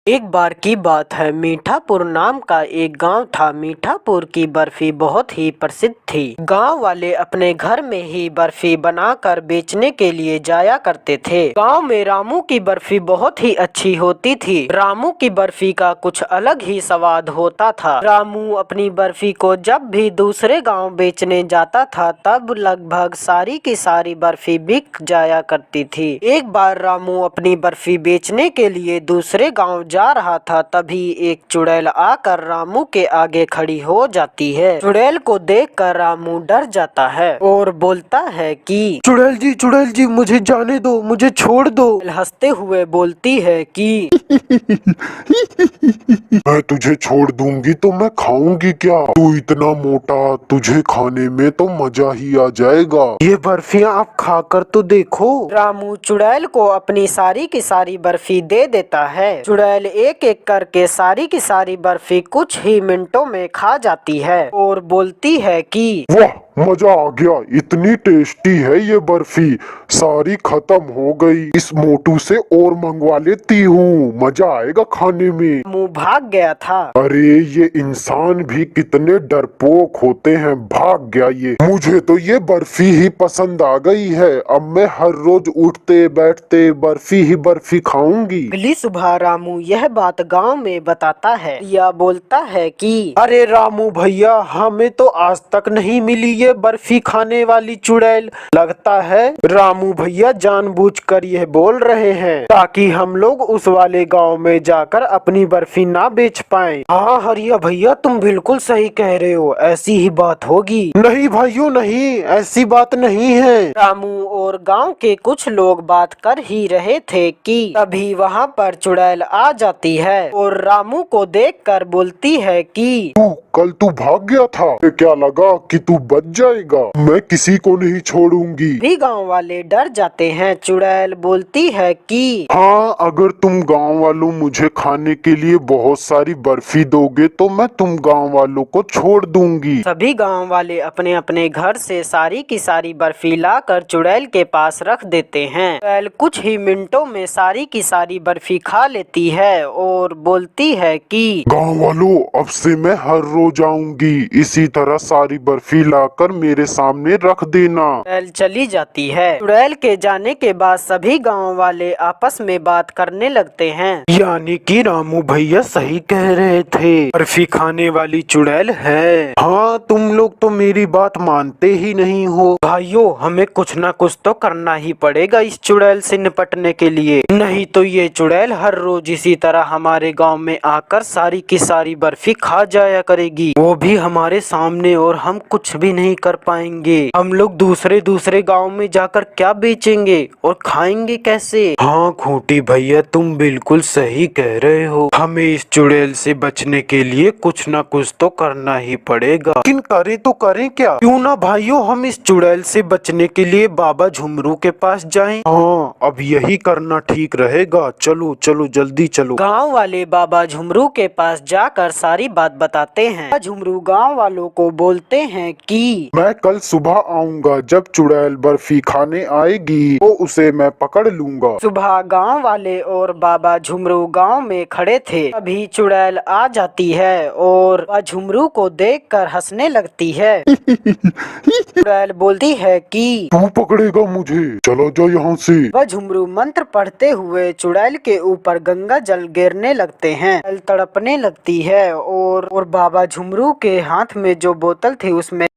एक बार की बात है, मीठापुर नाम का एक गांव था। मीठापुर की बर्फी बहुत ही प्रसिद्ध थी। गांव वाले अपने घर में ही बर्फी बनाकर बेचने के लिए जाया करते थे। गांव में रामू की बर्फी बहुत ही अच्छी होती थी। रामू की बर्फी का कुछ अलग ही स्वाद होता था। रामू अपनी बर्फी को जब भी दूसरे गांव बेचने जाता था, तब लगभग सारी की सारी बर्फी बिक जाया करती थी। एक बार रामू अपनी बर्फी बेचने के लिए दूसरे गांव जा रहा था, तभी एक चुड़ैल आकर रामू के आगे खड़ी हो जाती है। चुड़ैल को देखकर रामू डर जाता है और बोलता है कि चुड़ैल जी मुझे जाने दो, मुझे छोड़ दो। हंसते हुए बोलती है कि मैं तुझे छोड़ दूंगी तो मैं खाऊंगी क्या? तू इतना मोटा, तुझे खाने में तो मजा ही आ जाएगा। ये बर्फियां आप खाकर तो देखो। रामू चुड़ैल को अपनी सारी की सारी बर्फी दे देता है। चुड़ैल एक एक करके सारी की सारी बर्फी कुछ ही मिनटों में खा जाती है और बोलती है कि वाह, मजा आ गया। इतनी टेस्टी है ये बर्फी, सारी खत्म हो गई। इस मोटू से और मंगवा लेती हूँ, मजा आएगा खाने में। मुंह भाग गया था। अरे ये इंसान भी कितने डरपोक होते हैं, भाग गया ये। मुझे तो ये बर्फी ही पसंद आ गई है। अब मैं हर रोज उठते बैठते बर्फी ही बर्फी खाऊंगी। अगली सुबह रामू यह बात गांव में बताता है। या बोलता है कि अरे रामू भैया, हमें तो आज तक नहीं मिली ये बर्फी खाने वाली चुड़ैल। लगता है रामू भैया जानबूझकर यह बोल रहे हैं ताकि हम लोग उस वाले गांव में जाकर अपनी बर्फी ना बेच पाएं। हाँ हरिया भैया, तुम बिल्कुल सही कह रहे हो, ऐसी ही बात होगी। नहीं भाइयों नहीं, ऐसी बात नहीं है। रामू और गांव के कुछ लोग बात कर ही रहे थे कि तभी वहां पर चुड़ैल आ जाती है और रामू को देखकर बोलती है कि कल तू भाग गया था, क्या लगा कि तू बच जाएगा? मैं किसी को नहीं छोड़ूंगी। भी गांव वाले डर जाते हैं। चुड़ैल बोलती है कि हाँ, अगर तुम गांव वालों मुझे खाने के लिए बहुत सारी बर्फी दोगे तो मैं तुम गांव वालों को छोड़ दूंगी। सभी गांव वाले अपने अपने घर से सारी की सारी बर्फी लाकर चुड़ैल के पास रख देते हैं। चुड़ैल कुछ ही मिनटों में सारी की सारी बर्फी खा लेती है और बोलती है कि गांव वालों, अब से मैं हर रोज आऊंगी। इसी तरह सारी बर्फी लाकर मेरे सामने रख देना। चुड़ैल चली जाती है। चुड़ैल के जाने के बाद सभी गांव वाले आपस में बात करने लगते हैं। यानी कि रामू भैया सही कह रहे थे, बर्फी खाने वाली चुड़ैल है। हाँ, तुम लोग तो मेरी बात मानते ही नहीं हो। भाइयों, हमें कुछ ना कुछ तो करना ही पड़ेगा इस चुड़ैल से निपटने के लिए, नहीं तो ये चुड़ैल हर रोज इसी तरह हमारे गांव में आकर सारी की सारी बर्फी खा जाया करेगी, वो भी हमारे सामने, और हम कुछ भी नहीं कर पाएंगे। हम लोग दूसरे गांव में जाकर क्या बेचेंगे और खाएंगे कैसे? हाँ खूंटी भैया, तुम बिल्कुल सही कह रहे हो। हमें इस चुड़ैल से बचने के लिए कुछ ना कुछ तो करना ही पड़ेगा। लेकिन करें तो करें क्या? क्यों ना भाइयों, हम इस चुड़ैल से बचने के लिए बाबा झुमरू के पास जाएं। हाँ, अब यही करना ठीक रहेगा। चलो चलो जल्दी चलो। गांव वाले बाबा झुमरू के पास जाकर सारी बात बताते हैं। बाबा झुमरू गांव वालों को बोलते हैं कि मैं कल सुबह आऊंगा। जब चुड़ैल बर्फी खाने आएगी तो उसे मैं पकड़ लूंगा। सुबह गांव वाले और बाबा झुमरू गांव में खड़े थे, तभी चुड़ैल आ जाती है और बाबा झुमरू को देखकर हंसने लगती है। चुड़ैल बोलती है कि तू पकड़ेगा मुझे, चलो जाओ यहाँ से। वह झुमरू मंत्र पढ़ते हुए चुड़ैल के ऊपर गंगा जल गिरने लगते हैं। चुड़ैल तड़पने लगती है और बाबा झुमरू के हाथ में जो बोतल थी उसमें।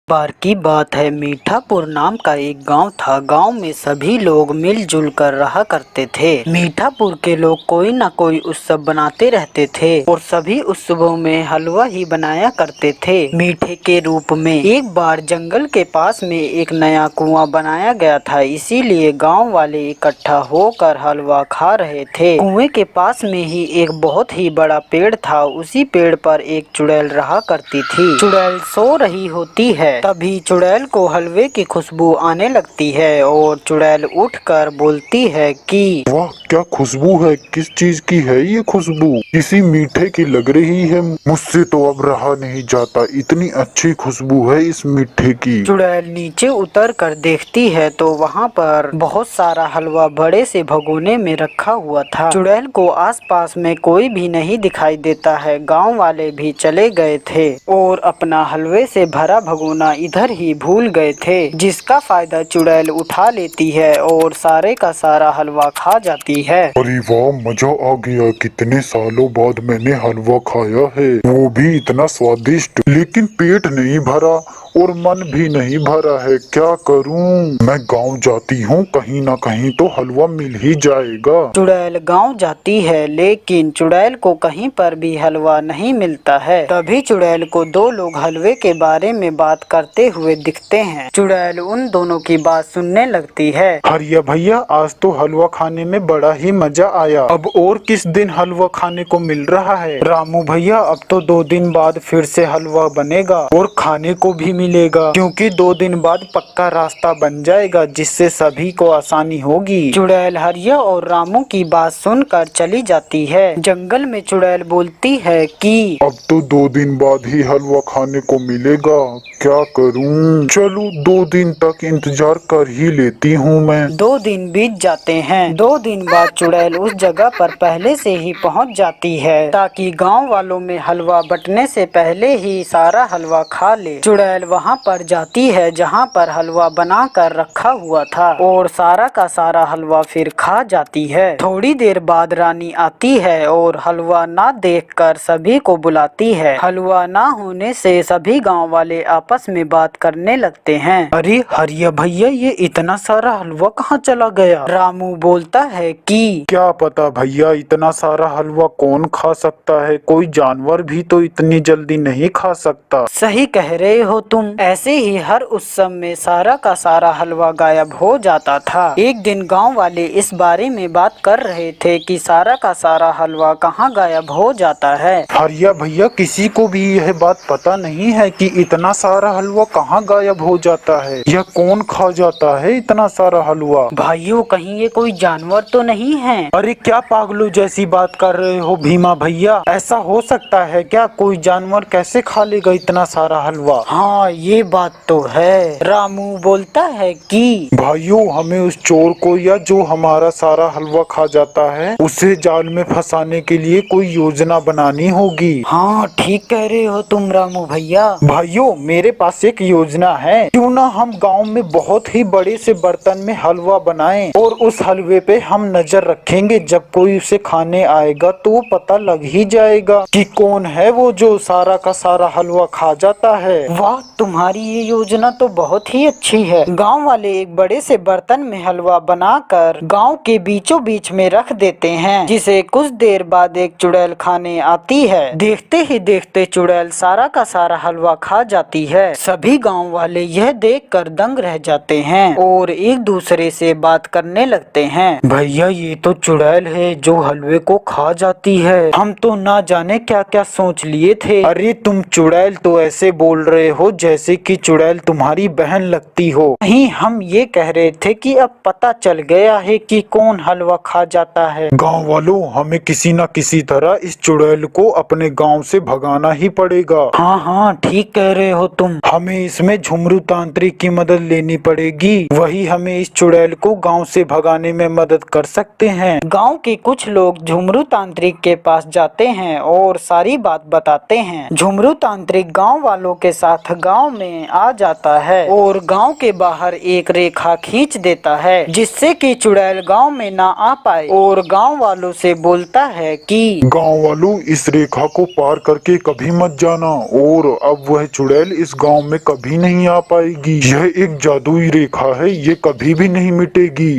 बार की बात है, मीठापुर नाम का एक गांव था। गांव में सभी लोग मिलजुल कर रहा करते थे। मीठापुर के लोग कोई ना कोई उत्सव बनाते रहते थे और सभी उत्सवों में हलवा ही बनाया करते थे मीठे के रूप में। एक बार जंगल के पास में एक नया कुआं बनाया गया था, इसीलिए गांव वाले इकट्ठा होकर हलवा खा रहे थे। कुएं के पास में ही एक बहुत ही बड़ा पेड़ था। उसी पेड़ पर एक चुड़ैल रहा करती थी। चुड़ैल सो रही होती है तभी चुड़ैल को हलवे की खुशबू आने लगती है और चुड़ैल उठकर बोलती है कि वाह, क्या खुशबू है। किस चीज की है ये खुशबू? किसी मीठे की लग रही है। मुझसे तो अब रहा नहीं जाता, इतनी अच्छी खुशबू है इस मीठे की। चुड़ैल नीचे उतर कर देखती है तो वहाँ पर बहुत सारा हलवा बड़े से भगोने में रखा हुआ था। चुड़ैल को आसपास में कोई भी नहीं दिखाई देता है। गांव वाले भी चले गए थे और अपना हलवे से भरा भगोना इधर ही भूल गए थे, जिसका फायदा चुड़ैल उठा लेती है और सारे का सारा हलवा खा जाती है। अरे वाह, मजा आ गया। कितने सालों बाद मैंने हलवा खाया है, वो भी इतना स्वादिष्ट। लेकिन पेट नहीं भरा और मन भी नहीं भरा है। क्या करूं? मैं गांव जाती हूँ, कहीं ना कहीं तो हलवा मिल ही जाएगा। चुड़ैल गांव जाती है लेकिन चुड़ैल को कहीं पर भी हलवा नहीं मिलता है। तभी चुड़ैल को दो लोग हलवे के बारे में बात करते हुए दिखते हैं। चुड़ैल उन दोनों की बात सुनने लगती है। हरिया भैया, आज तो हलवा खाने में बड़ा ही मजा आया। अब और किस दिन हलवा खाने को मिल रहा है? रामू भैया, अब तो 2 दिन बाद फिर से हलवा बनेगा और खाने को भी मिलेगा, क्योंकि 2 दिन बाद पक्का रास्ता बन जाएगा, जिससे सभी को आसानी होगी। चुड़ैल हरिया और रामू की बात सुनकर चली जाती है। जंगल में चुड़ैल बोलती है कि अब तो 2 दिन बाद ही हलवा खाने को मिलेगा। क्या करूं? चलो 2 दिन तक इंतजार कर ही लेती हूँ मैं। 2 दिन बीत जाते हैं। 2 दिन बाद चुड़ैल उस जगह पर पहले से ही पहुंच जाती है ताकि गांव वालों में हलवा बंटने से पहले ही सारा हलवा खा ले। चुड़ैल वहां पर जाती है जहां पर हलवा बना कर रखा हुआ था और सारा का सारा हलवा फिर खा जाती है। थोड़ी देर बाद रानी आती है और हलवा ना देखकर सभी को बुलाती है। हलवा ना होने से सभी गाँव वाले आपस में बात करने लगते हैं। अरे हरिया भैया, ये इतना सारा हलवा कहाँ चला गया? रामू बोलता है कि क्या पता भैया, इतना सारा हलवा कौन खा सकता है? कोई जानवर भी तो इतनी जल्दी नहीं खा सकता। सही कह रहे हो तुम। ऐसे ही हर उत्सव में सारा का सारा हलवा गायब हो जाता था। एक दिन गांव वाले इस बारे में बात कर रहे थे कि सारा का सारा हलवा कहाँ गायब हो जाता है। हरिया भैया, किसी को भी यह बात पता नहीं है कि इतना सारा हलवा कहाँ गायब हो जाता है। यह कौन खा जाता है इतना सारा हलवा? भाइयों, कहीं ये कोई जानवर तो नहीं है? अरे क्या पागलों जैसी बात कर रहे हो भीमा भैया? ऐसा हो सकता है क्या? कोई जानवर कैसे खा लेगा इतना सारा हलवा? हाँ, ये बात तो है। रामू बोलता है कि भाइयों, हमें उस चोर को या जो हमारा सारा हलवा खा जाता है उसे जाल में फंसाने के लिए कोई योजना बनानी होगी। हाँ, ठीक कह रहे हो तुम रामू भैया। भाइयों, मेरे पास एक योजना है। क्यों ना हम गांव में बहुत ही बड़े से बर्तन में हलवा बनाएं और उस हलवे पे हम नजर रखेंगे। जब कोई उसे खाने आएगा तो पता लग ही जाएगा कि कौन है वो जो सारा का सारा हलवा खा जाता है। वाह, तुम्हारी ये योजना तो बहुत ही अच्छी है। गांव वाले एक बड़े से बर्तन में हलवा बनाकर गांव के बीचों बीच में रख देते हैं, जिसे कुछ देर बाद एक चुड़ैल खाने आती है। देखते ही देखते चुड़ैल सारा का सारा हलवा खा जाती है। सभी गांव वाले यह देखकर दंग रह जाते हैं और एक दूसरे से बात करने लगते हैं। भैया, ये तो चुड़ैल है जो हलवे को खा जाती है। हम तो ना जाने क्या क्या सोच लिए थे। अरे तुम चुड़ैल तो ऐसे बोल रहे हो जैसे कि चुड़ैल तुम्हारी बहन लगती हो। नहीं, हम ये कह रहे थे कि अब पता चल गया है कि कौन हलवा खा जाता है। गांव वालों, हमें किसी न किसी तरह इस चुड़ैल को अपने गांव से भगाना ही पड़ेगा। हाँ हाँ, ठीक कह रहे हो तुम। हमें इसमें झुमरू तांत्रिक की मदद लेनी पड़ेगी। वही हमें इस चुड़ैल को गांव से भगाने में मदद कर सकते हैं। गांव के कुछ लोग झुमरू तांत्रिक के पास जाते हैं और सारी बात बताते हैं। झुमरू तांत्रिक गांव वालों के साथ गांव में आ जाता है और गांव के बाहर एक रेखा खींच देता है, जिससे कि चुड़ैल गांव में ना आ पाए, और गांव वालों से बोलता है कि गांव वालों, इस रेखा को पार करके कभी मत जाना और अब वह चुड़ैल इस गांव में कभी नहीं आ पाएगी। यह एक जादुई रेखा है, ये कभी भी नहीं मिटेगी।